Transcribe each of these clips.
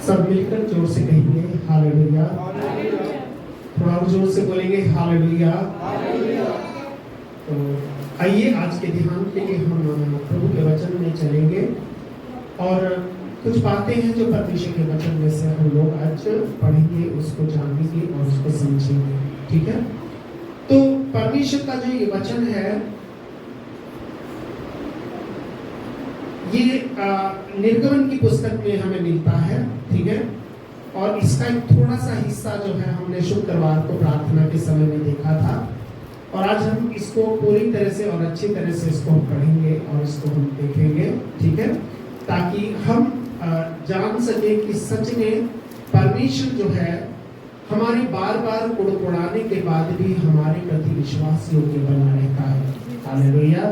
सब मिलकर जोर से कहेंगे हालेलुया। थोड़ा और जोर से बोलेंगे हालेलुया। तो आइए आज के ध्यान के लिए हम प्रभु के वचन में चलेंगे और कुछ बातें हैं जो परमेश्वर के वचन में से हम लोग आज पढ़ेंगे, उसको जानेंगे और उसको समझेंगे। ठीक है, तो परमेश्वर का जो ये वचन है ये निर्गमन की पुस्तक में हमें मिलता है। ठीक है, और इसका एक थोड़ा सा हिस्सा जो है हमने शुक्रवार को प्रार्थना के समय में देखा था और आज हम इसको पूरी तरह से और अच्छी तरह से इसको हम पढ़ेंगे और इसको हम देखेंगे। ठीक है, ताकि हम जान सके कि सच में परमेश्वर जो है हमारे बार बार कुड़कुड़ाने के बाद भी हमारे प्रति विश्वास योग्य बना रहता है। हालेलुया।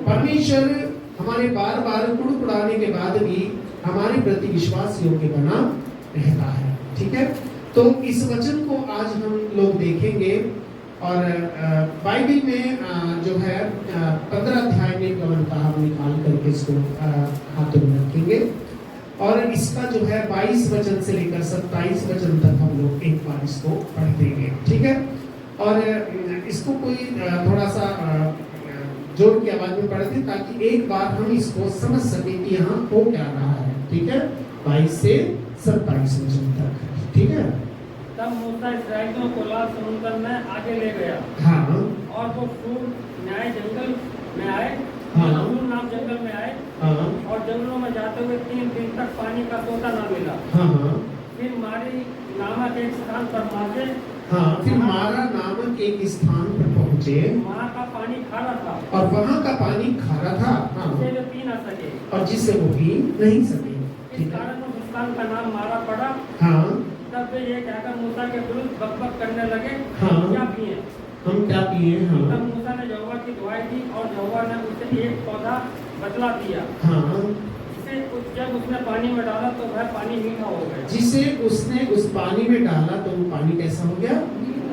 परमेश्वर हमारे बार बार कुड़कुड़ाने के बाद भी हमारे प्रति विश्वास योग्य बना रहता है। ठीक है, तो इस वचन को आज हम लोग देखेंगे और बाइबल में जो है 15 अध्याय निर्गमन का हम निकाल करके इसको हाथों में रखेंगे और इसका जो है 22 वचन से लेकर 27 वचन तक हम लोग एक बार इसको पढ़ देंगे। ठीक है, और इसको कोई थोड़ा सा जोर की आवाज में पढ़ते ताकि एक बार हम इसको समझ सके कि यहाँ हो क्या रहा है। ठीक है, 22 से 27 वचन तक। ठीक है, तब मूसा इस्राएलियों को लाल समुद्र में आगे ले गया। हाँ, और वो सूर न्याय जंगल में आए। हाँ, सूर नाम जंगल में आए। हाँ, और जंगलों में जाते हुए 3 दिन तक पानी का सोता न मिला। हाँ, हाँ, फिर मारी नामक एक स्थान पर पहुंचे। हाँ, फिर मारा नामक एक स्थान पर पहुंचे। वहाँ का पानी खारा था और वहाँ का पानी खारा था। हाँ, जिसे वे पी न सके और जिससे वो पी नहीं सके। इस ठीक है, कारण उस स्थान का नाम मारा पड़ा। हाँ, तब वे ये कहकर मूसा के विरुद्ध बकबक करने लगे, हाँ, क्या पिए? हम क्या पिए? हाँ, तब मूसा ने यहोवा की दुआई दी और यहोवा ने उसे एक पौधा बतला दिया, हाँ, जिसे जब उसने पानी में डाला तो वह पानी मीठा हो गया। जिसे उसने उस पानी में डाला तो वो पानी कैसा हो गया?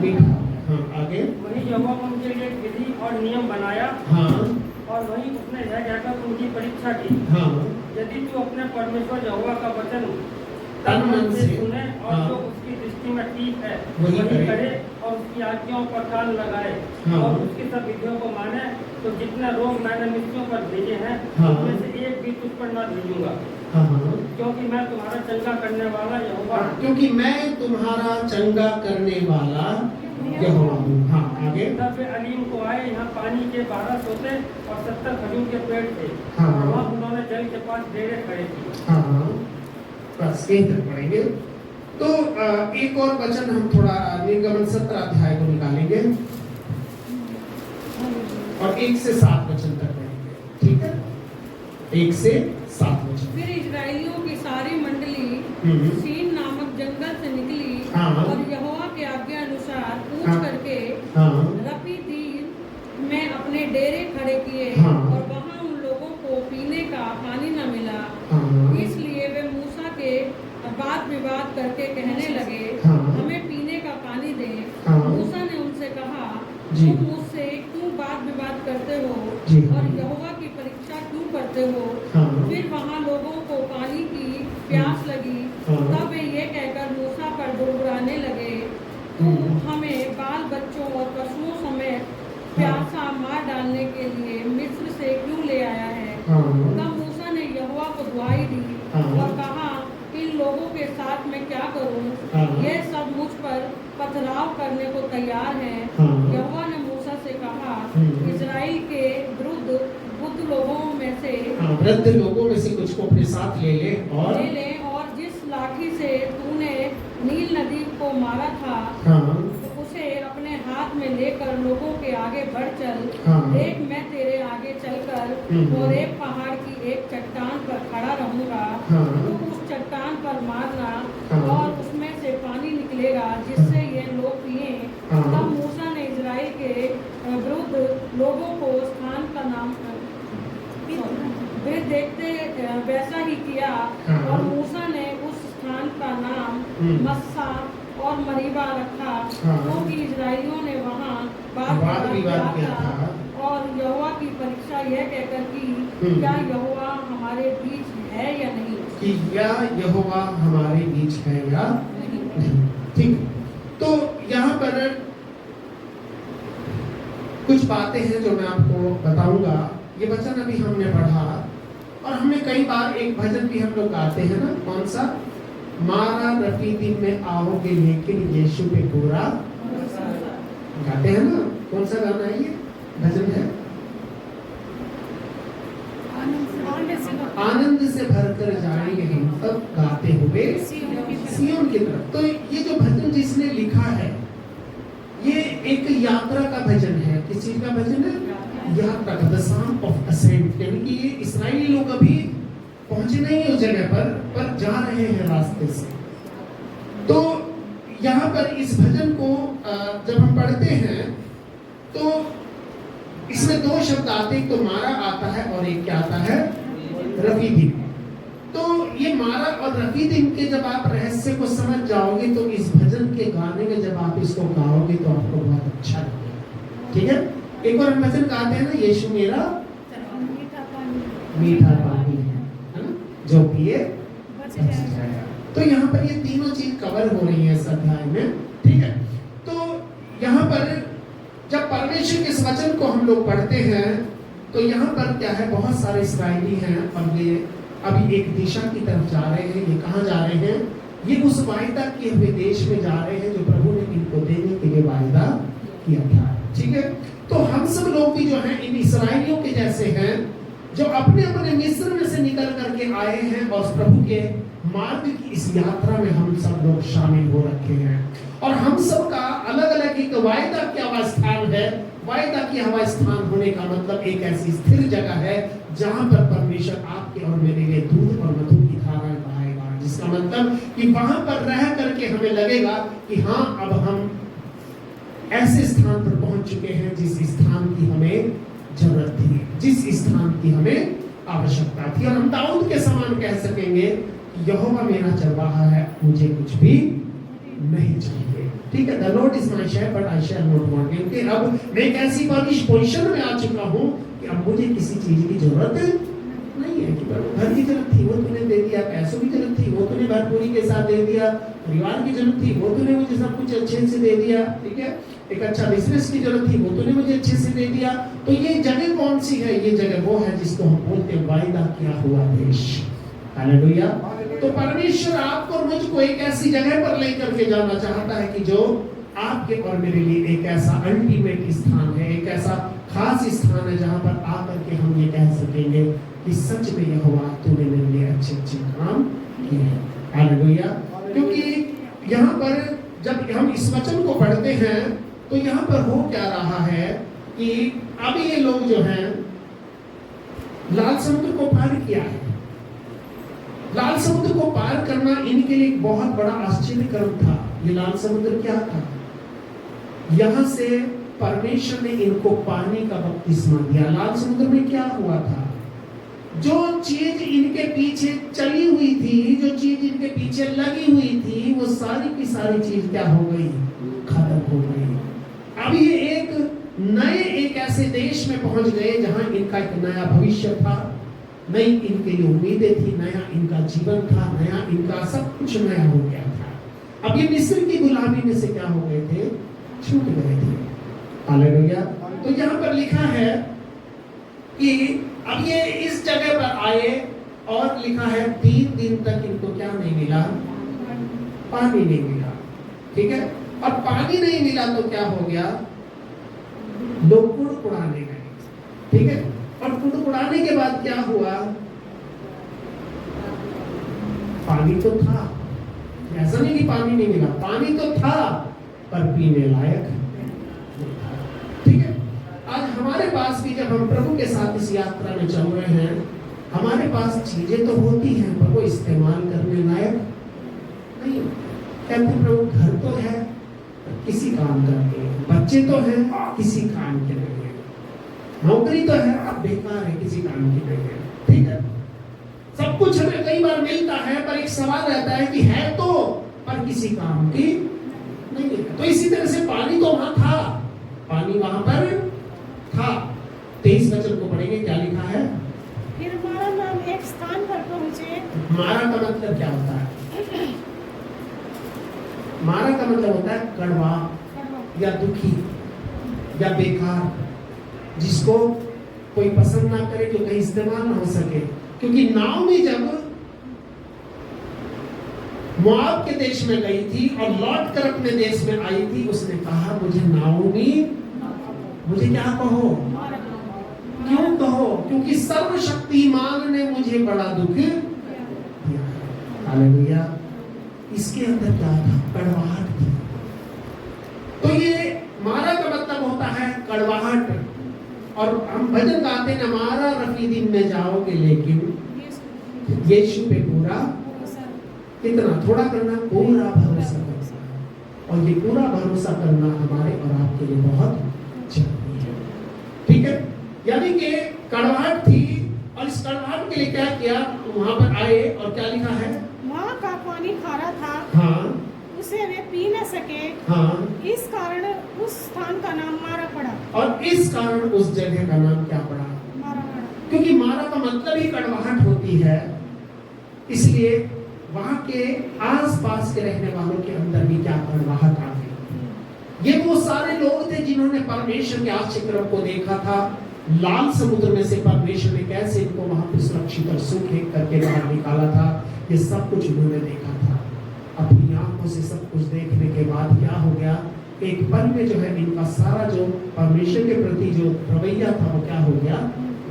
मीठा। हाँ, आगे। वही यहोवा ने उनके लिए एक विधि और नियम बनाया। हाँ, और वही उसने यह कहकर उनकी परीक्षा की, हाँ, यदि तू अपने परमेश्वर यहोवा का वचन तन मन से सुने और हाँ, जो उसकी दृष्टि में ठीक है वही करे और उसकी आज्ञाओं पर कान लगाए हाँ, और उसकी सब विधियों को माने, तो जितने रोग मैंने मिस्रियों पर भेजे हैं हाँ, उनमें से एक भी तुझ पर न भेजूंगा, हाँ, हाँ, क्योंकि मैं तुम्हारा चंगा करने वाला यहोवा हूँ। क्योंकि मैं तुम्हारा चंगा करने वाला यहोवा हूँ। हाँ, आगे। तब वे अलीम को आए, यहाँ पानी के 12 सोते और 70 खजूर के पेड़ थे। हाँ, वहाँ उन्होंने जल के पास डेरे खड़े किए। हाँ, हाँ, बस यही तक पढ़ेंगे। तो एक और वचन हम थोड़ा निर्गमन 17 अध्याय को निकालेंगे और 1 से 7 वचन तक पढ़ेंगे। ठीक है, 1 से 7 वचन। फिर इजराइलियों की सारी मंडली सीन नामक जंगल से निकली हाँ, और यहोवा के आज्ञा अनुसार पूछ हाँ, करके हाँ, रफीदीम में अपने डेरे खड़े किए। हाँ, और वहाँ उन लोगों को पीने का पानी न मिला, हाँ, इसलिए वे मूसा के बात विवाद करके कहने लगे, हाँ, हमें पीने का पानी दे। हाँ, मूसा ने उनसे कहा, जी, तुम मुझसे क्यों बात विवाद करते हो जी, और यहोवा की परीक्षा क्यों करते हो? हाँ, फिर वहाँ लोगों को पानी की प्यास लगी। हाँ, तब वे ये कहकर मूसा पर गुड़गुड़ाने लगे, तू हमें बाल बच्चों और पशुओं समेत प्यासा मार डालने के लिए मिस्र से क्यों ले आया है? हाँ, तब मूसा ने यहोवा को दुआई दी हाँ, और कहा, इन लोगों के साथ मैं क्या करूं? हाँ, ये सब मुझ पर पथराव करने को तैयार हैं। हाँ, यहोवा ने मूसा से कहा, इजराइल के वृद्ध बुद्ध लोगों में से हाँ, वृद्ध लोगों में से कुछ को अपने साथ ले ले और जिस लाठी से तूने नील नदी को मारा था हाँ, उसे अपने हाथ में लेकर लोगों के आगे बढ़ चल। हाँ, देख, मैं तेरे आगे चलकर और एक पहाड़ की एक चट्टान पर खड़ा रहूंगा। हाँ, तू उस चट्टान पर मारना हाँ, और उसमें से पानी निकलेगा जिससे ये लोग पिए। हाँ, तब मूसा ने इजराइल के वृद्ध लोगों को स्थान का नाम वे देखते वैसा ही किया। हाँ, और मूसा ने उस स्थान का नाम मस्सा और मरीबा रखा, हाँ, क्योंकि इजराइलियों ने वहाँ वाद विवाद किया था। और यहोवा की परीक्षा यह कहकर की, क्या यहोवा हमारे बीच है? है या नहीं। कि या यहोवा हमारे बीच है या नहीं। ठीक, तो यहाँ पर कुछ बातें हैं जो मैं आपको बताऊंगा। ये वचन अभी हमने पढ़ा और हमने कई बार एक भजन भी हम लोग गाते हैं ना, कौन सा? मारा रफीदी में आओगे लेकिन यीशु पे पूरा गाते हैं ना। कौन सा गाना है ये? भजन है आनंद से भरकर जाएंगे हम सब गाते हुए सियोन की तरफ। तो ये जो भजन जिसने लिखा है ये एक यात्रा का भजन है। किस चीज का भजन है? यात्रा का, द सॉन्ग ऑफ असेंट। यानी कि ये इस्राएली लोग अभी पहुंचे नहीं उस जगह पर जा रहे हैं रास्ते से। तो यहाँ पर इस भजन को जब हम पढ़ते हैं तो इसमें दो शब्द आते हैं, तो मारा आता है और एक क्या आता है? रफीदीम। तो ये मारा और रफीदीम के जब आप रहस्य को समझ जाओगे तो इस भजन के गाने में जब आप इसको गाओगे तो आपको बहुत अच्छा लगेगा। ठीक है, एक बार हम भजन गाते हैं ना, यीशु मेरा मीठा पानी है ना, जो पिए बच जाएगा। तो यहाँ पर ये तीनों चीज कवर हो रही है इस अध्याय में। ठीक है, तो यहाँ पर जब परमेश्वर के इस वचन को हम लोग पढ़ते हैं तो यहाँ पर क्या है, बहुत सारे इस्राएली हैं और ये अभी एक दिशा की तरफ जा रहे हैं। ये कहाँ जा रहे हैं? ये उस वायदा किए हुए देश में जा रहे हैं जो प्रभु ने इनको देने के लिए वायदा किया था। ठीक है, तो हम सब लोग भी जो हैं इन इस्राएलियों के जैसे हैं जो अपने अपने मिस्र में से निकल करके आए हैं और प्रभु के मार्ग की इस यात्रा में हम सब लोग शामिल हो रखे हैं। और हम सब का अलग अलग एक वायदा किया हुआ स्थान है। वायदा किया हुआ स्थान होने का मतलब एक ऐसी स्थिर जगह है जहां पर परमेश्वर आपके और मेरे लिए दूध और मधु की धाराएं बहाएगा। जिसका मतलब कि वहां पर रह करके हमें लगेगा कि हाँ, अब हम ऐसे स्थान पर पहुंच चुके हैं जिस स्थान की हमें जरूरत थी, जिस स्थान की हमें आवश्यकता थी। और हम दाऊद के समान कह सकेंगे कि यहोवा मेरा चरवाहा है, मुझे कुछ भी नहीं चाहिए। ठीक है, the lord is my shepherd I shall not want. क्योंकि अब मैं एक ऐसी पोजीशन में आ चुका हूँ कि अब मुझे किसी चीज की जरूरत नहीं है। कि घर की जरूरत थी वो तूने दे दिया, पैसों की जरूरत थी वो तूने भरपूरी के साथ दे दिया, परिवार की जरूरत थी वो तूने मुझे सब कुछ अच्छे से दे दिया। ठीक है, एक अच्छा बिजनेस की जरूरत थी वो तूने मुझे अच्छे से दे दिया। तो ये जगह कौन सी है? ये जगह वो है जिसको हम बोलते हैं वायदा किया हुआ देश। हालेलुया। तो परमेश्वर आपको और मुझको एक ऐसी जगह पर लेकर के जाना चाहता है कि जो आपके और मेरे लिए एक ऐसा अल्टीमेट स्थान है, एक ऐसा खास स्थान है जहां पर आकर के हम ये कह सकेंगे कि सच में यहोवा तूने मेरे लिए अच्छे अच्छे काम किए हैं। हालेलुया। क्योंकि यहाँ पर जब हम इस वचन को पढ़ते हैं तो यहाँ पर हो क्या रहा है कि अभी ये लोग जो हैं लाल समुद्र को पार किया है। लाल समुद्र को पार करना इनके लिए एक बहुत बड़ा आश्चर्य कर्म था। ये लाल समुद्र क्या था? यहां से परमेश्वर ने इनको पानी का बपतिस्मा दिया। लाल समुद्र में क्या हुआ था? जो चीज इनके पीछे चली हुई थी, जो चीज इनके पीछे लगी हुई थी, वो सारी की सारी चीज क्या हो गई? खत्म हो गई। अब ये एक ऐसे देश में पहुंच गए जहां इनका एक नया भविष्य था, नई इनके लिए उम्मीदें थी, नया इनका जीवन था, नया इनका सब कुछ नया हो गया था। अब ये मिस्र की गुलामी में से क्या हो गए थे? छूट गए थे। हालेलुया। तो यहाँ पर लिखा है कि अब ये इस जगह पर आए और लिखा है 3 दिन तक इनको क्या नहीं मिला? पानी नहीं मिला। ठीक है, और पानी नहीं मिला तो क्या हो गया? लोग कुड़कुड़ाने गए। ठीक है, और कुड़कुड़ाने के बाद क्या हुआ? पानी तो था, ऐसा नहीं कि पानी नहीं मिला, पानी तो था पर पीने लायक नहीं था। ठीक है, आज हमारे पास भी जब हम प्रभु के साथ इस यात्रा में चल रहे हैं, हमारे पास चीजें तो होती हैं पर वो इस्तेमाल करने लायक नहीं होती। कहते प्रभु घर तो है किसी काम करते हैं, बच्चे तो हैं किसी काम के नहीं है, नौकरी तो है अब बेकार है किसी काम की नहीं है। ठीक है, सब कुछ हमें कई बार मिलता है पर एक सवाल रहता है कि है तो पर किसी काम की नहीं है। तो इसी तरह से पानी तो वहां था, पानी वहां पर था। 23 वचन को पढ़ेंगे, क्या लिखा है? फिर हमारा नाम एक स्थान पर पहुँचे। मारा का मतलब क्या होता है? मारा का मतलब होता है कड़वा या दुखी या बेकार, जिसको कोई पसंद ना करे, जो कहीं इस्तेमाल ना हो सके। क्योंकि नाओमी जब मोआब के देश में गई थी और लौट कर अपने देश में आई थी, उसने कहा मुझे नाओमी, मुझे क्या कहो, क्यों कहो? क्योंकि सर्वशक्तिमान ने मुझे बड़ा दुख दिया। हालेलुया। इसके अंदर क्या था? कड़वाहट थी। तो ये मारा का मतलब होता है कड़वाहट। और हम भजन गाते हैं, मारा रफी दिन में जाओगे लेकिन यीशु पे पूरा, कितना थोड़ा करना, पूरा भरोसा करना। और ये पूरा भरोसा करना हमारे और आपके लिए बहुत जरूरी है। ठीक है, यानी कि कड़वाहट थी और इस कड़वाहट के लिए क्या किया? वहां पर आए और क्या लिखा है? वहाँ का पानी खारा था, हाँ, उसे वे पी न सके, हाँ, इस कारण उस स्थान का नाम मारा पड़ा। और इस कारण उस जगह का नाम क्या पड़ा? मारा पड़ा। क्योंकि मारा का मतलब ही कड़वाहट होती है, इसलिए वहां के आसपास के रहने वालों के अंदर भी क्या कड़वाहट आ गई। ये वो सारे लोग थे जिन्होंने परमेश्वर के आश्चर्य को देखा था। लाल समुद्र में से परमेश्वर ने कैसे इनको वहां पर सुरक्षित और सुखी करके बाहर निकाला था, ये सब कुछ उन्होंने देखा था। अपनी आंखों से सब कुछ देखने के बाद क्या हो गया? एक पल में जो है इनका सारा जो परमेश्वर के प्रति जो रवैया था वो क्या हो गया?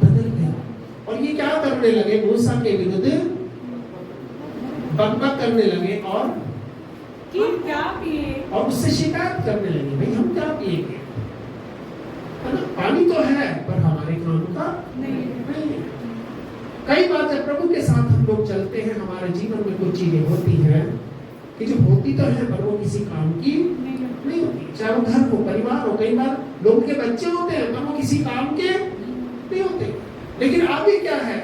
बदल गया। और ये क्या करने लगे? मूसा के विरुद्ध बकबक करने लगे और कि क्या पिए, और उससे शिकायत करने लगे, भाई हम क्या पिएंगे, है ना? पानी तो है पर हमारे काम का नहीं। नहीं। कई बार जब प्रभु के साथ हम लोग चलते हैं, हमारे जीवन में कुछ चीजें होती हैं कि जो होती तो है पर वो किसी काम की नहीं होती। चाहे वो घर हो, परिवार हो, कई बार लोग के बच्चे होते हैं पर वो किसी काम के नहीं होते। लेकिन अभी क्या है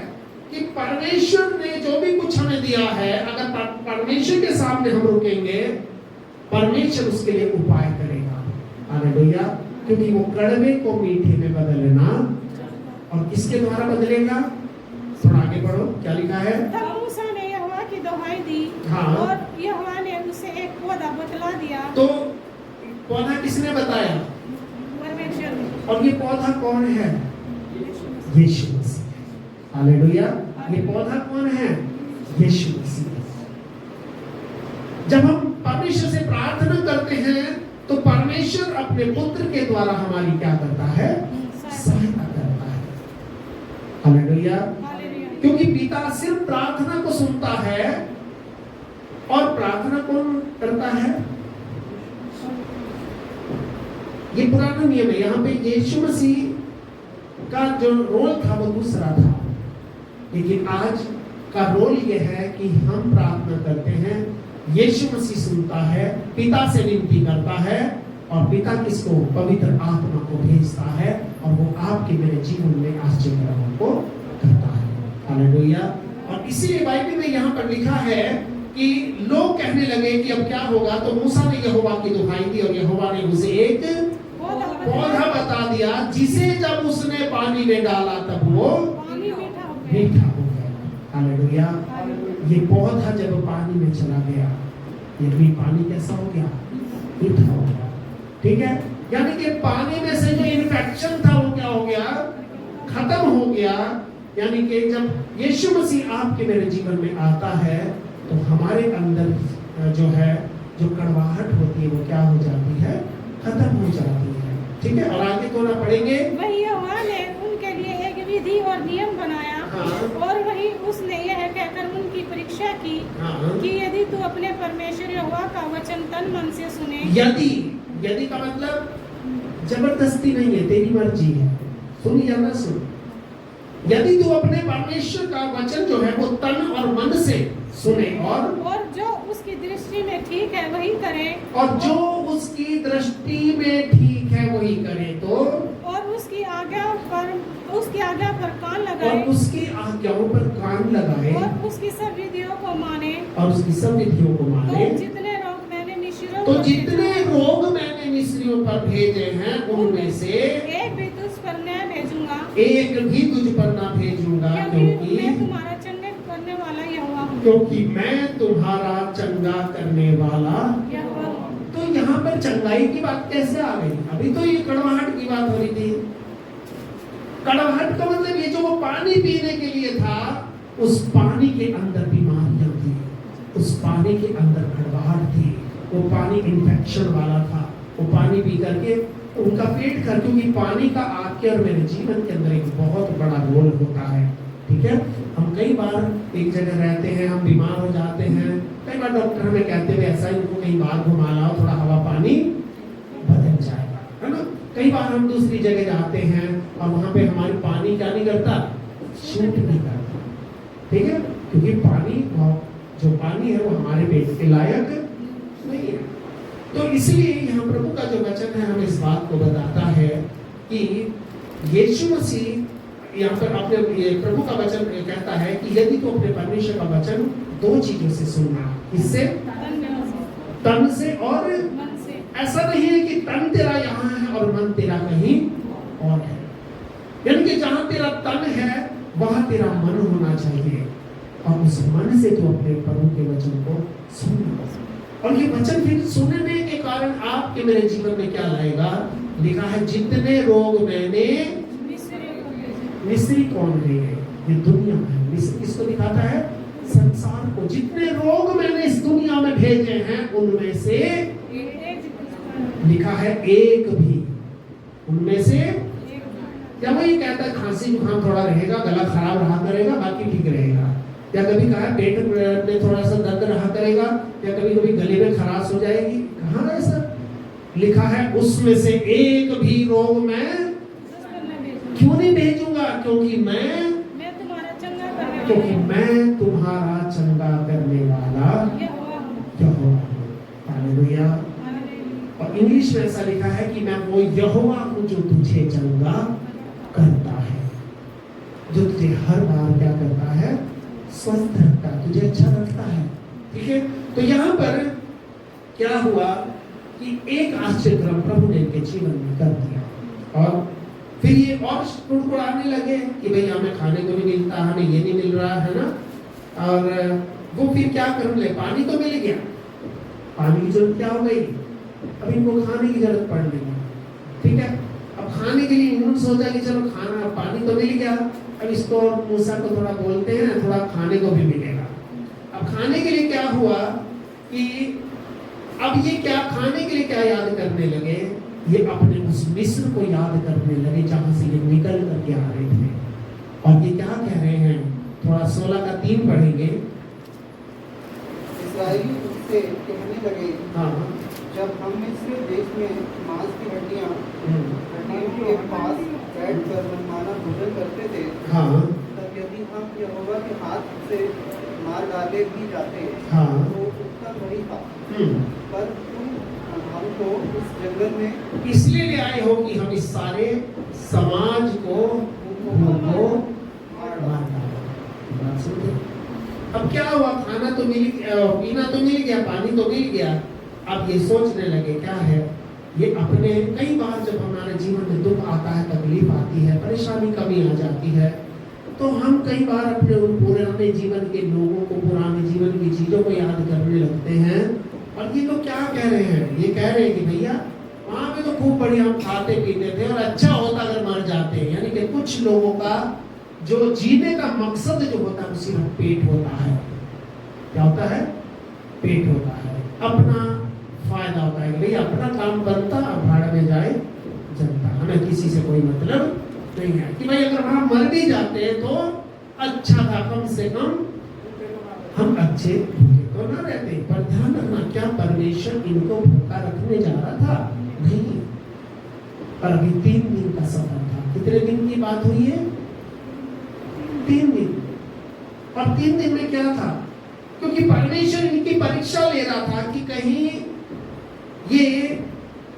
कि परमेश्वर ने जो भी कुछ हमें दिया है, अगर परमेश्वर के सामने हम रुकेंगे, परमेश्वर उसके लिए उपाय करेगा। हालेलुया। क्योंकि वो कड़वे को मीठे में बदलना, और किसके द्वारा बदलेगा? थोड़ा आगे बढ़ो, क्या लिखा है? तब मूसा ने यहोवा की दुहाई दी, हाँ। और यहोवा ने उसे एक पौधा बतला दिया। तो पौधा किसने बताया? परमेश्वर ने। और ये पौधा कौन है? यीशु मसीह। हालेलुया। ये पौधा कौन है? यीशु मसीह। जब हम परमेश्वर से प्रार्थना करते हैं तो परमेश्वर अपने पुत्र के द्वारा हमारी क्या करता है? सहायता करता है। हालेलुया। हालेलुया। क्योंकि पिता सिर्फ प्रार्थना को सुनता है, और प्रार्थना कौन करता है? ये पुराना नियम है। यहाँ पे यीशु मसीह का जो रोल था वो दूसरा था, लेकिन आज का रोल ये है कि हम प्रार्थना करते हैं, यीशु मसीह सुनता है, पिता से विनती करता है, और पिता किसको? पवित्र आत्मा को भेजता है, और वो आपके मेरे जीवन में आश्चर्य को करता है। हालेलुया। और इसीलिए बाइबल में यहाँ पर लिखा है कि लोग कहने लगे कि अब क्या होगा? तो मूसा ने यहोवा की दुहाई दी और यहोवा ने उसे एक पौधा बता दिया, जिसे जब उसने पानी में डाला तब वो पानी मीठा हो गया। हालेलुया। ये पौधा जब पानी में चला गया, ये भी पानी कैसा हो गया? मीठा हो गया। ठीक है, यानी कि पानी में से जो इन्फेक्शन था वो क्या हो गया? खत्म हो गया। यानी कि जब यीशु मसीह आपके मेरे जीवन में आता है तो हमारे अंदर जो है, जो कड़वाहट होती है वो क्या हो जाती है? खत्म हो जाती है। ठीक है, और आगे तो ना पढ़ेंगे। वही यहोवा ने उनके लिए एक विधि और नियम बनाया, हाँ। और वही उसने यह कहकर उनकी परीक्षा की, हाँ। कि यदि तू अपने परमेश्वर यहोवा का वचन तन मन से सुने। यदि का मतलब जबरदस्ती नहीं है, तेरी मर्जी है, सुन या ना सुन। यदि तू अपने परमेश्वर का वचन जो है वो तन और मन से सुने, और जो उसकी दृष्टि में ठीक है वही करे, और जो उसकी दृष्टि में ठीक है वही करे, तो और उसकी आज्ञा पर कान लगाए, और उसकी आज्ञाओं पर कान लगाए, और उसकी सब विधियों को माने, और उसकी सब विधियों को माने। तो जितने रोग मैंने मिस्रियों पर भेजे हैं उनमें से एक भी तुझ पर न भेजूंगा, एक भी तुझ पर ना भेजूंगा, क्योंकि मैं तुम्हारा चिन्हित करने वाला क्योंकि मैं तुम्हारा चंगा करने वाला। यहोवा तो यहाँ पर चंगाई की बात कैसे आ गई? अभी तो ये कड़वाहट की बात हो रही थी। कड़वाहट का मतलब ये जो वो पानी पीने के लिए था, उस पानी के अंदर बीमारियां थी, उस पानी के अंदर कड़वाहट थी, वो पानी इन्फेक्शन वाला था। वो पानी पी करके उनका पेट खराब, क्योंकि पानी का आपके और मेरे जीवन के अंदर एक बहुत बड़ा रोल होता है। ठीक है, हम कई बार एक जगह रहते हैं, हम बीमार हो जाते हैं, कई बार डॉक्टर हमें कहते हैं ऐसा ही उनको कहीं बाहर घुमा लाओ, थोड़ा हवा पानी बदल जाएगा, है ना। कई बार हम दूसरी जगह जाते हैं और वहां पे हमारी पानी क्या नहीं करता, शूट नहीं करता। ठीक है, क्योंकि पानी जो पानी है वो हमारे पेट के लायक नहीं है। तो इसलिए यहाँ प्रभु का जो वचन है हमें इस बात को बताता है कि यीशु मसीह यहाँ पर अपने ये प्रभु का वचन कहता है कि यदि तो अपने परमेश्वर का वचन दो चीजों से सुनना, इससे तन से और मन से। ऐसा नहीं है कि तन तेरा यहाँ है और मन तेरा कहीं और है, यानी कि जहां तेरा तन है वहां तेरा मन होना चाहिए और उस मन से तो अपने प्रभु के वचन को सुनना। और ये वचन फिर सुनने के कारण आपके मेरे जीवन में क्या लाएगा? लिखा है जितने रोग मैंने, मिस्री कौन है? ये दुनिया है। मिस्री किसको दिखाता है? संसार को। जितने रोग मैंने इस दुनिया में भेजे हैं उनमें से लिखा है एक भी, उनमें से क्या वही कहता है खांसी जुकाम थोड़ा रहेगा, गला खराब रहा करेगा, बाकी ठीक रहेगा। या कभी कहा पेट में थोड़ा सा दर्द रहा करेगा, या कभी कभी गले में खराश हो जाएगी, कहाँ है सर? लिखा है उसमें से एक भी रोग मैं क्यों नहीं भेजूंगा? क्योंकि मैं तुम्हारा चंगा करने वाला यहोवा हूं। हालेलुया। और इंग्लिश में ऐसा लिखा है कि मैं वो यहोवा हूं जो तुझे चंगा करता है, जो तुझे हर बार क्या करता है? स्वस्थ रखता है, तुझे अच्छा रखता है। ठीक है, तो यहाँ पर क्या हुआ कि एक आश्चर्य प्रभु ने इनके जीवन में कर दिया और फिर ये और कुड़कुड़ाने लगे कि भाई हमें खाने को नहीं मिलता, हमें ये नहीं मिल रहा है ना। और वो फिर क्या करने लगे? पानी तो मिल गया, पानी की जरूरत क्या हो गई? अब इनको खाने की जरूरत पड़ गई। ठीक है, अब खाने के लिए इन्होंने सोचा कि चलो खाना, पानी तो मिल गया, अब इसको मूसा को थोड़ा बोलते हैं, थोड़ा खाने को भी मिलेगा। अब खाने के लिए क्या हुआ कि अब ये क्या खाने के लिए क्या याद करने लगे? ये अपने उस मिस्र को याद करने लगे जहां से ये निकल करके आ रहे थे। और ये क्या कह रहे हैं? थोड़ा 16 का 3 पढ़ेंगे। इस्राएली उससे कहने लगे, हाँ, जब हम मिस्र देश में मांस की हड्डियों के पास बैठकर मनमाना भोजन करते थे, हाँ, तब यदि हम यहोवा के हाथ से मार डाले भी जाते, हाँ, तो उत्तर वही था। पर तुम हमको इस जंगल में इसलिए ले आए हो कि हम इस सारे समाज को मार डालो। बात समझे? अब क्या हुआ? खाना तो मिल गया, पीना तो मिल गया, पानी तो मिल गया। अब ये सोचने लगे क्या है ये अपने, कई बार जब हमारे जीवन में दुख आता है, तकलीफ आती है, परेशानी कमी आ जाती है, तो हम कई बार अपने उन पुराने जीवन के लोगों को, पुराने जीवन की चीजों को याद करने लगते हैं। और ये लोग क्या कह रहे हैं? ये कह रहे हैं कि भैया वहां पे तो खूब बढ़िया हम खाते पीते थे और अच्छा होता अगर मर जाते। यानी कि कुछ लोगों का जो जीने का मकसद जो होता है वो सिर्फ पेट होता है। क्या होता है? पेट होता है, अपना फायदा होता है। भाई अपना काम बनता, भाड़ में जाए जनता, हमें किसी से कोई मतलब नहीं है। कि भाई अगर वहां मर भी जाते हैं तो अच्छा था, कम से कम हम अच्छे तो ना रहते। पर ध्यान रखना, क्या परमेश्वर इनको भूखा रखने जा रहा था? नहीं। पर अभी 3 दिन का सफर था। कितने दिन की बात हुई है? 3 दिन। और 3 दिन में क्या था? क्योंकि परमेश्वर इनकी परीक्षा ले रहा था कि कहीं ये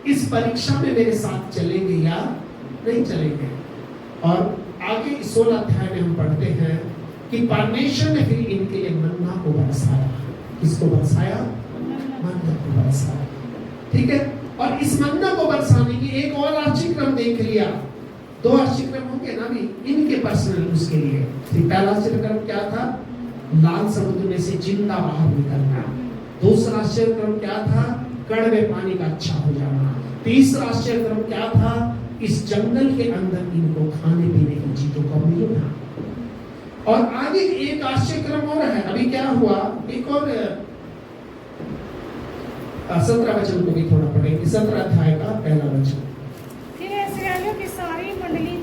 इस परीक्षा में मेरे साथ चलेंगे या नहीं चलेंगे। और आगे 16 अध्याय में हम पढ़ते हैं कि परमेश्वर ने फिर इनके लिए मन्ना को बरसाया। किसको बरसाया? मन्ना को बरसाया। ठीक है, और इस मन्ना को बरसाने की एक और आश्चर्यक्रम देख लिया। 2 आश्चर्यक्रम होंगे ना भी इनके पर्सनल उसके लिए। पहला आश्चर्यक्रम क्या था? लाल समुद्र में से जिंदा बाहर निकलना। दूसरा आश्चर्य क्रम क्या था? कड़वे पानी का अच्छा हो जाना। तीसरा आश्चर्य क्रम क्या था? इस जंगल के अंदर इनको खाने पीने की चीजों का मिलना। और आगे एक आश्चर्य क्रम और है। अभी क्या हुआ? एक और 17 वचन को भी थोड़ा पढ़ेंगे। 17 अध्याय का पहला वचन। फिर इस्राएलियों की सारी मंडली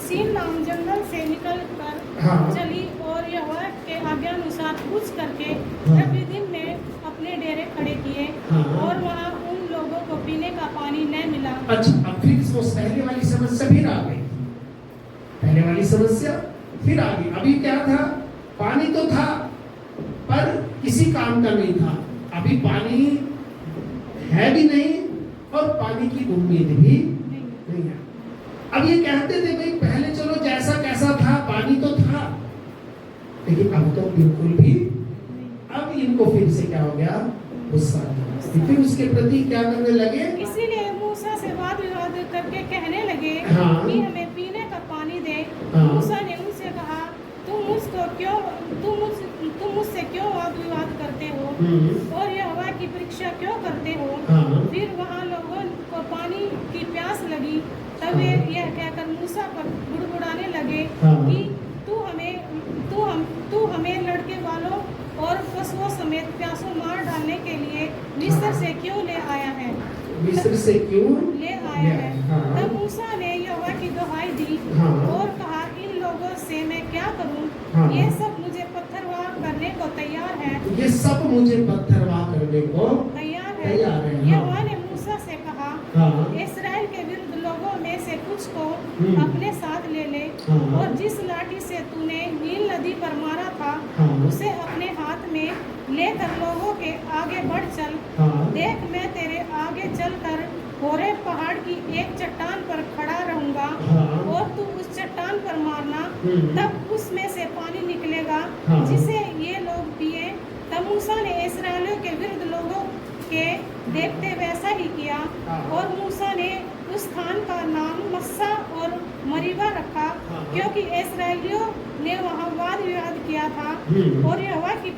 सीन नाम जंगल से निकल कर हाँ। चली और यहोवा के आज्ञानुसार कूच करके हाँ। रफीदीम में अपने डेरे खड़े किए हाँ। और वहाँ उन लोगों को पीने का पानी न मिला। अच्छा, अब फिर वो पहले वाली समस्या फिर आ गई। पहले वाली समस्या फिर आ गई। अभी क्या था? पानी तो था पर किसी काम का नहीं था। अभी पानी है भी नहीं और पानी की उम्मीद भी नहीं है। अब ये कहते थे भाई पहले चलो जैसा कैसा था, पानी तो था, लेकिन अब तो बिल्कुल भी। अब इनको फिर से क्या हो गया? गुस्सा आ गया। फिर उसके प्रति क्या करने लगे? इसीलिए मूसा से वाद विवाद करके कहने लगे हाँ। कि हमें पीने का पानी दे। हाँ। मूसा ने उनसे कहा, तुम मुझसे क्यों वाद विवाद करते हो और यहोवा की परीक्षा क्यों करते हो? हाँ। फिर वहाँ लोगों को पानी की प्यास लगी। तब वे यह कहकर मूसा पर गुड़गुड़ाने लगे हाँ। कि तू हमें लड़के वालों और पशुओं समेत प्यासों मार डालने के लिए मिस्र से क्यों ले आया है? मिस्र से क्यों ले आया है। हाँ। तब मूसा ने यहोवा की दुहाई दी हाँ। और कहा, इन लोगों से मैं क्या करूं? हाँ। ये सब मुझे पत्थरवाह करने को तैयार है। ये सब मुझे पत्थरवाह करने को तैयार तैयार है। हाँ। यहोवा ने मूसा से कहा, हाँ। इस्राएल के विरुद्ध लोगों में से कुछ को अपने साथ ले ले हाँ। और जिस लाठी से तूने नील नदी पर मारा था हाँ। उसे अपने हाथ में लेकर लोगों के आगे बढ़ चल। हाँ। देख, मैं तेरे आगे चलकर होरे पहाड़ की एक चट्टान पर खड़ा रहूंगा हाँ। और तू उस चट्टान पर मारना, तब उसमें से पानी निकलेगा हाँ। जिसे ये लोग पिए। तब मूसा ने इस्राएलियों के विरुद्ध लोगों के देखते वैसा ही किया हाँ। और मूसा ने उस स्थान का नाम मस्सा और मरीबा रखा हाँ। क्योंकि इस्राएलियों ने वहाँ वाद विवाद किया था और यहोवा की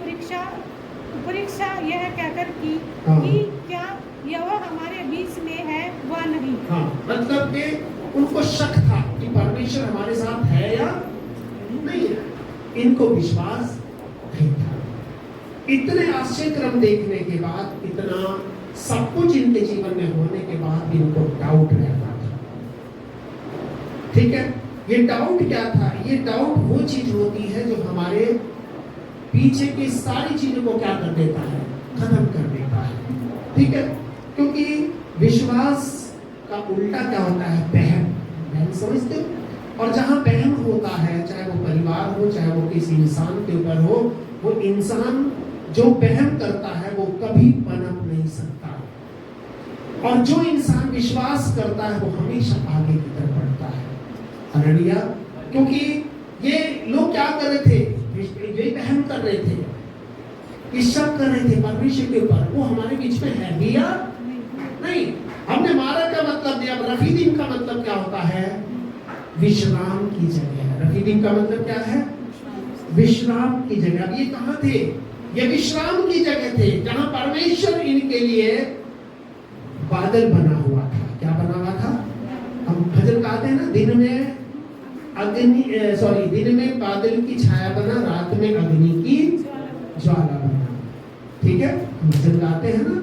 परीक्षा यह कहकर की हाँ। कि क्या यहोवा हमारे बीच में है व नहीं। हाँ, मतलब कि उनको शक था कि परमेश्वर हमारे साथ है या नहीं है। इनको विश्वास नहीं था। इतने आश्चर्य क्रम देखने के बाद, इतना सब कुछ इनके जीवन में होने के बाद भी इनको डाउट रहता था। ठीक है, ये डाउट क्या था? ये डाउट वो चीज होती है जो हमारे पीछे की सारी चीजों को क्या कर देता है? खत्म कर देता है। ठीक है, क्योंकि विश्वास का उल्टा क्या होता है? वहम। वहम समझते हो? और जहां वहम होता है, चाहे वो परिवार हो, चाहे वो किसी इंसान के ऊपर हो, वो इंसान जो वहम करता है वो कभी पनप नहीं सकता। और जो इंसान विश्वास करता है वो हमेशा आगे की तरफ बढ़ता है। हालेलुया। क्योंकि ये लोग क्या कर रहे थे? ये वहम कर रहे थे, ये शक कर रहे थे परमेश्वर के ऊपर, वो हमारे बीच में है भी या नहीं। हमने मारा का मतलब दिया। रफीदीम का मतलब क्या होता है? विश्राम की जगह। रफीदीम का मतलब क्या है? विश्राम की जगह। अब ये कहाँ थे? ये विश्राम की जगह थे जहां परमेश्वर इनके लिए बादल बना हुआ था। क्या बना हुआ था? हम भजन गाते हैं ना, दिन में दिन में बादल की छाया बना, रात में अग्नि की ज्वाला बना। ठीक है, भजन गाते हैं ना।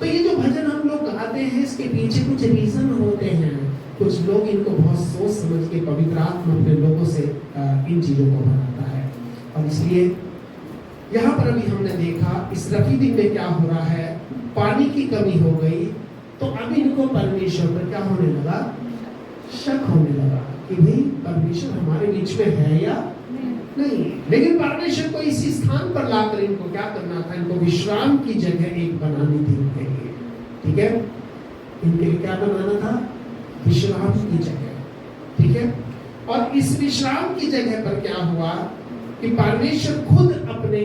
तो ये जो भजन हम लोग गाते हैं, इसके पीछे कुछ रीजन होते हैं। कुछ लोग इनको बहुत सोच समझ के पवित्र आत्मा अपने लोगों से इन चीजों को बनाता है। और इसलिए यहाँ पर अभी हमने देखा इस रफीदीम में क्या हो रहा है? पानी की कमी हो गई, तो अब इनको परमेश्वर पर क्या होने लगा? शक होने लगा कि भाई परमेश्वर हमारे बीच में है या नहीं। लेकिन परमेश्वर को इसी स्थान पर लाकर इनको क्या करना था? इनको विश्राम की जगह एक बनानी थी इनके लिए। ठीक है, इनके लिए क्या बनाना था? विश्राम की जगह। ठीक है, और इस विश्राम की जगह पर क्या हुआ कि परमेश्वर खुद अपने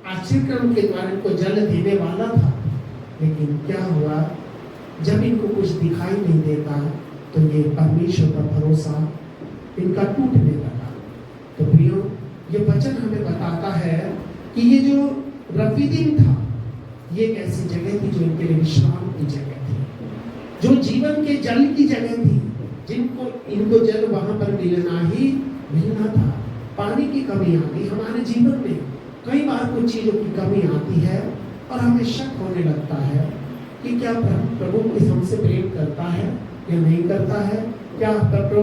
आश्चर्यक्रम के द्वारा इनको जल देने वाला था। लेकिन क्या हुआ? जब इनको कुछ दिखाई नहीं देता तो ये परमेश्वर पर भरोसा इनका टूटने लगा। तो प्रियो, ये वचन हमें बताता है कि ये जो रफीदीम था, ये एक ऐसी जगह थी जो इनके लिए विश्राम की जगह थी, जो जीवन के जल की जगह थी, जिनको इनको जल वहां पर मिलना था। पानी की कमी आ गई हमारे जीवन में, कई बार कुछ चीजों की कमी आती है और हमें शक होने लगता है कि क्या प्रभु हमसे प्रेम करता है या नहीं करता है, क्या प्रभु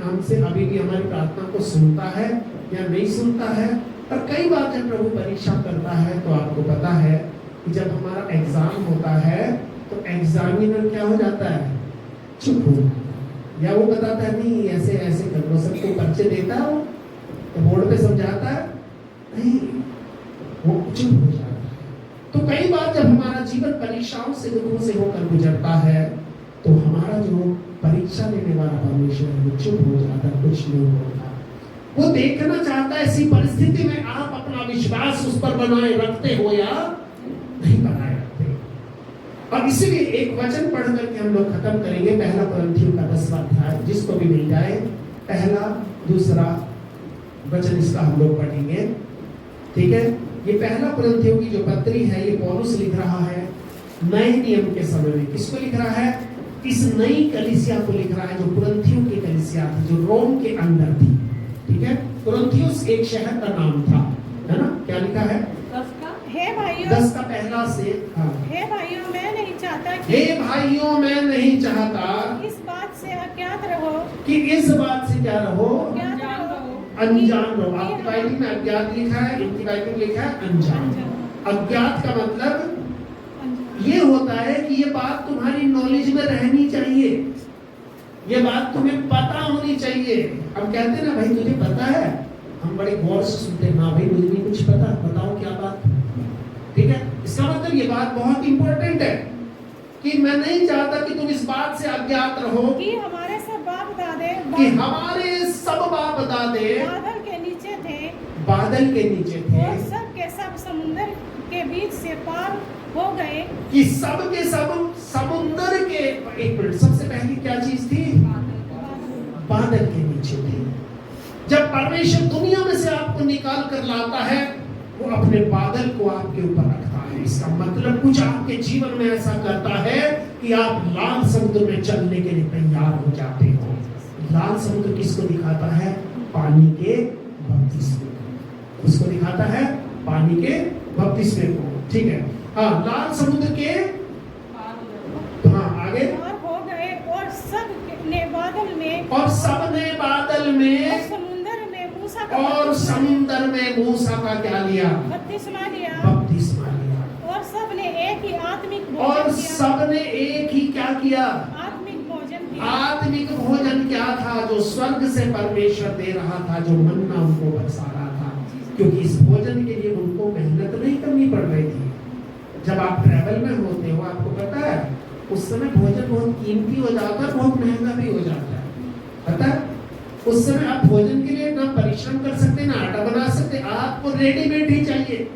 हमसे अभी भी हमारी प्रार्थना को सुनता है या नहीं सुनता है। और कई बार जब प्रभु परीक्षा करता है तो आपको पता है कि जब हमारा एग्जाम होता है तो एग्जामिनर क्या हो जाता है, चुप हो जाता है, या वो बताता है नहीं ऐसे ऐसे कर लो, सबको पर्चे देता है तो बोर्ड पे समझाता है, नहीं, वो चुप हो जाता है। तो कई बार जब हमारा जीवन परीक्षाओं से दुखों से होकर गुजरता है तो हमारा जो परीक्षा लेने वाला परमेश्वर है वो चुप हो जाता है, कुछ नहीं बोलता। वो देखना चाहता है ऐसी परिस्थिति में आप अपना विश्वास उस पर बनाए रखते हो या नहीं बनाए रखते। और इसीलिए एक वचन पढ़ करके हम लोग खत्म करेंगे, पहला कुरिन्थियों का 10वां अध्याय, जिसको भी मिल जाए पहला दूसरा वचन इसका हम लोग पढ़ेंगे, ठीक है। ये पहला कुरिन्थियों की जो पत्री है ये पौलुस लिख रहा है नए नियम के समय में। किसको लिख रहा है? इस नई कलीसिया को लिख रहा है जो कुरिन्थियों की कलीसिया थी, जो रोम के अंदर थी, ठीक है। कुरिन्थियुस एक शहर का नाम था, है ना। क्या लिखा है? 10 का हे भाइयों, 10 का पहला से, हाँ, हे भाइयों मैं नहीं चाहता हे भाइयों मैं नहीं चाहता इस बात से अज्ञात रहो कि इस बात से क्या रहो, अनजान रहो। कि आपकी बाइबल में अज्ञात लिखा है, इनकी बाइबल में लिखा है अनजान। अज्ञात का मतलब ये होता है कि ये बात तुम्हारी नॉलेज में रहनी चाहिए, ये बात तुम्हें पता होनी चाहिए। हम कहते हैं ना भाई तुझे पता है, हम बड़े गौर से सुनते हैं, ना भाई मुझे नहीं कुछ पता, बताओ क्या बात, ठीक है। इसका मतलब ये बात बहुत इंपॉर्टेंट है कि मैं नहीं चाहता कि तुम इस बात से अज्ञात रहो कि हमारे सब बाप दादे बादल के नीचे थे, बादल के नीचे थे, और सब के सब समुद्र के बीच से पार हो गए, कि सब के सब समुद्र के, एक मिनट, सबसे पहली क्या चीज थी? बादल के नीचे थे। जब परमेश्वर दुनिया में से आपको निकाल कर लाता है वो अपने बादल को आपके ऊपर रखता है। इसका मतलब कुछ आपके जीवन में ऐसा करता है कि आप लाल समुद्र में चलने के लिए तैयार हो जाते हो। लाल समुद्र किसको दिखाता है? पानी के बपतिस्मे को। उसको दिखाता है पानी के बपतिस्मे को, ठीक है। हाँ, लाल समुद्र के, हाँ आगे, पार हो गए, और सब ने बादल में, और सब ने बादल में, और समुद्र में मूसा का, और समुद्र में मूसा का क्या लिया? बपतिस्मा लिया, बपतिस्मा लिया। और सब ने एक ही आत्मिक भोजन और किया, सब ने एक ही क्या किया? आत्मिक भोजन किया। आत्मिक भोजन क्या था? जो स्वर्ग से परमेश्वर दे रहा था, जो मन्ना उनको बरसा रहा था, क्योंकि इस भोजन के लिए उनको मेहनत नहीं करनी पड़ रही थी। जब आप ट्रैवल में होते हो आपको पता है उस समय भोजन बहुत कीमती हो जाता है, बहुत महंगा भी हो जाता है, पता है। उस समय आप भोजन के लिए ना परिश्रम कर सकते, ना आटा बना सकते, आपको रेडीमेड ही चाहिए।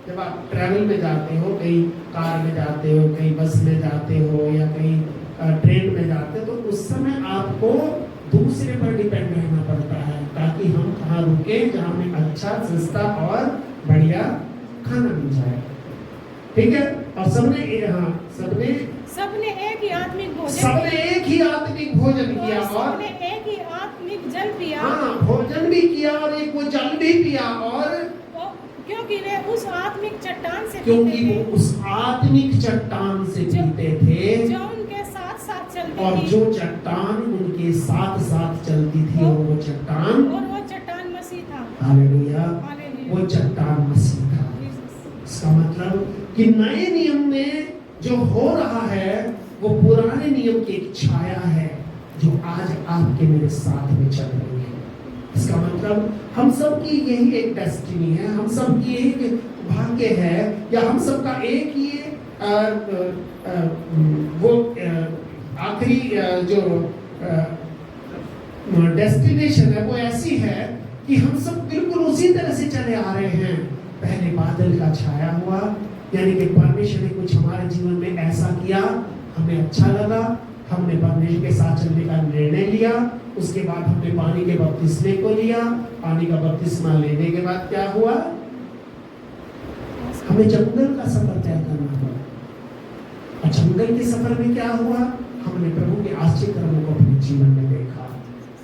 जब आप ट्रैवल में जाते हो, कहीं कार में जाते हो, कहीं बस में जाते हो, या कहीं ट्रेन में जाते हो, तो उस समय आपको दूसरे पर डिपेंड रहना पड़ता है ताकि हम कहाँ रुके जहाँ हमें अच्छा, सस्ता और बढ़िया खाना मिल जाए, ठीक है। और सबने एक ही आत्मिक भोजन, सबने एक ही आत्मिक भोजन किया, और सबने एक ही आत्मिक जल पिया, हाँ, भोजन भी किया और एक वो जल भी पिया। और क्योंकि वे उस आत्मिक चट्टान से क्योंकि पीते वो थे, उस आत्मिक चट्टान से पीते थे, जो उनके साथ साथ चलती और थी, जो चट्टान उनके साथ साथ चलती थी, और वो चट्टान मसीह था। Hallelujah, hallelujah. वो चट्टान मसीह था। इसका मतलब कि नए नियम में जो हो रहा है वो पुराने नियम की एक छाया है जो आज आपके मेरे साथ में चल रही है। इसका मतलब हम सब की यही एक डेस्टिनी है, हम सब की यही एक भाग्य है, या हम सब का एक ही वो आखिरी जो डेस्टिनेशन है वो ऐसी है कि हम सब बिल्कुल उसी तरह से चले आ रहे हैं। पहले बादल का छाया हुआ, यानी कि परमेश्वर ने कुछ हमारे जीवन में ऐसा किया, हमें अच्छा लगा, हमने परमेश्वर के साथ चलने का निर्णय लिया, उसके बाद हमने पानी के बपतिस्मे को लिया, पानी का बपतिस्मा लेने के बाद क्या हुआ? हमें जंगल का सफर तय करना पड़ा। और जंगल के सफर में क्या हुआ? हमने प्रभु के आश्चर्य कर्मों को अपने जीवन में देखा।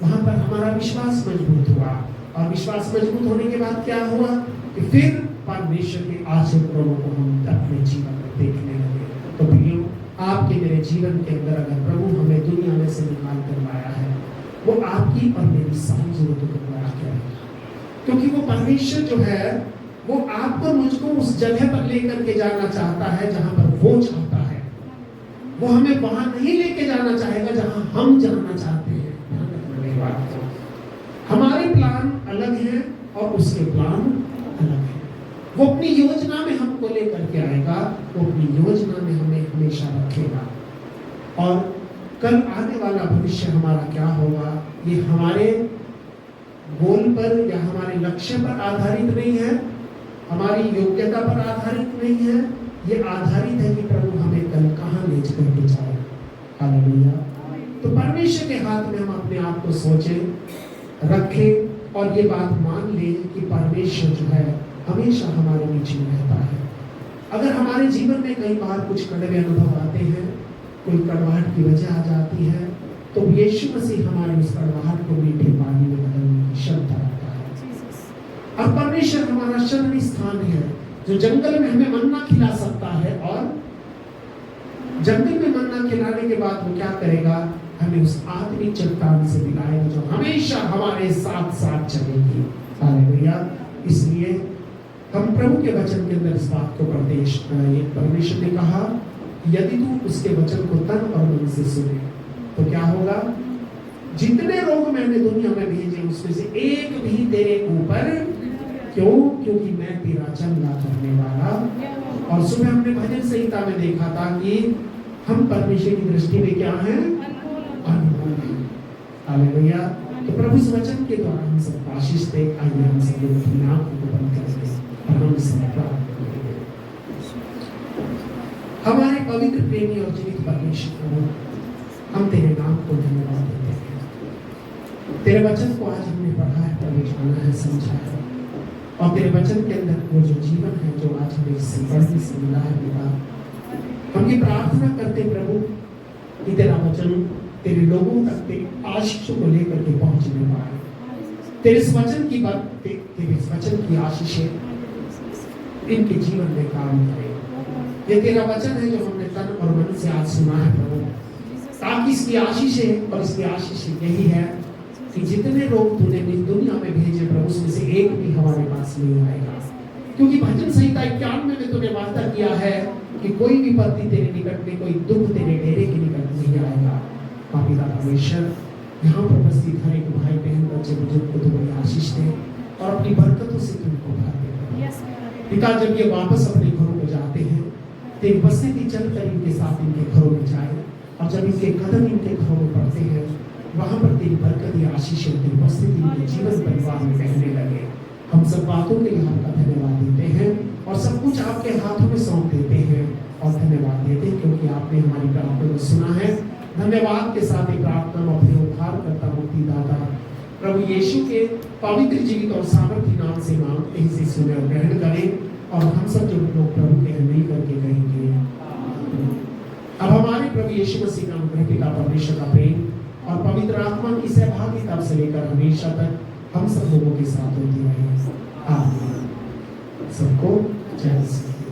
वहां पर हमारा विश्वास मजबूत हुआ, और विश्वास मजबूत होने के बाद क्या हुआ कि फिर परमेश्वर के आश्चर्य कर्मों को हम अपने जीवन में देखने लगे। तो प्रियो, आपके मेरे जीवन के अंदर अगर प्रभु हमें दुनिया में से निकाल कर लाया है, वो आपकी और मेरी सारी जरूरतों को पूरा करेगा। क्योंकि वो परमेश्वर जो है वो आपको मुझको उस जगह पर लेकर के जाना चाहता है जहां पर वो चाहता है। वो हमें वहां नहीं लेके जाना चाहेगा जहां हम जाना चाहते हैं। हमारे प्लान अलग हैं और उसके प्लान अलग हैं। वो अपनी योजना में हमको लेकर के आएगा, वो अपनी योजना में हमें हमेशा रखेगा। और कल आने वाला भविष्य हमारा क्या होगा, ये हमारे गोल पर या हमारे लक्ष्य पर आधारित नहीं है, हमारी योग्यता पर आधारित नहीं है। ये आधारित है कि प्रभु हमें कल कहाँ ले करके जाए। हालेलुया। तो परमेश्वर के हाथ में हम अपने आप को सोचें, रखें और ये बात मान लें कि परमेश्वर जो है हमेशा हमारे बीच में रहता है। अगर हमारे जीवन में कई बार कुछ कड़वे अनुभव आते हैं, कोई कड़वाहट की वजह आ जाती है, तो यीशु मसीह हमारे उस कड़वाहट को मीठे पानी में बदलने की क्षमता रखता है। और परमेश्वर हमारा शरण स्थान है, जो जंगल में हमें मन्ना खिला सकता है। और जंगल में मन्ना खिलाने के बाद वो क्या करेगा? हमें उस आत्मिक चट्टान से मिलाएगा जो हमेशा हमारे साथ साथ चलेगी। हालेलुया। इसलिए हम प्रभु के वचन के अंदर इस बात को परमेश्वर ने कहा, यदि तू उसके वचन को तन और मन से सुने तो क्या होगा? जितने रोग मैंने दुनिया में भेजे उसमें से एक भी तेरे ऊपर क्यों? क्योंकि मैं तेरा चंगा करने वाला। और सुबह हमने भजन संहिता में देखा था कि हम परमेश्वर की दृष्टि में क्या हैं? अनमोल हैं। हालेलुया। तो प्रभु इस वचन के द्वारा हम सब आशीष दे। आइए हम सब अपनी आंखों को बंद करके और हम इसमें प्रार्थना करेंगे। हमारे पवित्र प्रेमी और जीवित परमेश्वर, हम तेरे नाम को धन्यवाद देते हैं। तेरे वचन को आज हमने पढ़ा है, प्रभु जाना है, समझा है, और तेरे वचन के अंदर वो जो जीवन है जो आज हमें इससे बढ़ने से मिला है पिता, हम ये प्रार्थना करते प्रभु कि तेरा वचन तेरे लोगों तक तेरी आशीषों को लेकर के पहुंचने पाए। तेरे इस वचन की बात, तेरे इस वचन की आशीषें इनके जीवन में काम करें। ये तेरा वचन है जो हमने तन और मन से आज सुना है प्रभु, ताकि इसकी आशीषें, और इसकी आशीषें यही है कि जितने लोग तूने दुनिया में भेजे प्रभु, उसमें से एक भी हमारे पास नहीं आएगा। क्योंकि भजन संहिता 91 में तूने वादा किया है कि कोई विपत्ति तेरे निकट में, कोई दुख तेरे डेरे के निकट नहीं आएगा। पिता परमेश्वर, यहाँ पर उपस्थित हर एक भाई बहन बच्चे बुजुर्ग को तुम्हारी आशीष दे और अपनी बरकतों से तुमको भर दे पिता। जब ये वापस अपने घरों को जाते हैं, तेरी उपस्थिति चलकर इनके साथ इनके घरों में जाए, और जब इनके कदम इनके घरों में पड़ते हैं, वहां पर तेरी बरकत या आशीष तेरी उपस्थिति इनके जीवन परिवार में बहने लगे। हम सब बातों के लिए आपका धन्यवाद देते हैं और सब कुछ आपके हाथों में सौंप देते हैं और धन्यवाद देते हैं क्योंकि आपने हमारी प्रार्थना को सुना है। धन्यवाद के साथ एक प्रार्थना अपने उद्धार करता मुक्तिदाता प्रभु यीशु के पवित्र जीवित और सामर्थ्य नाम से मांगते हैं, इसे सुने और ग्रहण करें। और हम सब जो लोग प्रभु के नहीं करके कहेंगे। अब हमारे प्रभु यीशु मसीह का अनुग्रह, पिता परमेश्वर का प्रेम और पवित्र आत्मा की सहभागिता से लेकर हमेशा तक हम सब लोगों के साथ होती रहे। आमीन। सबको जय मसीह।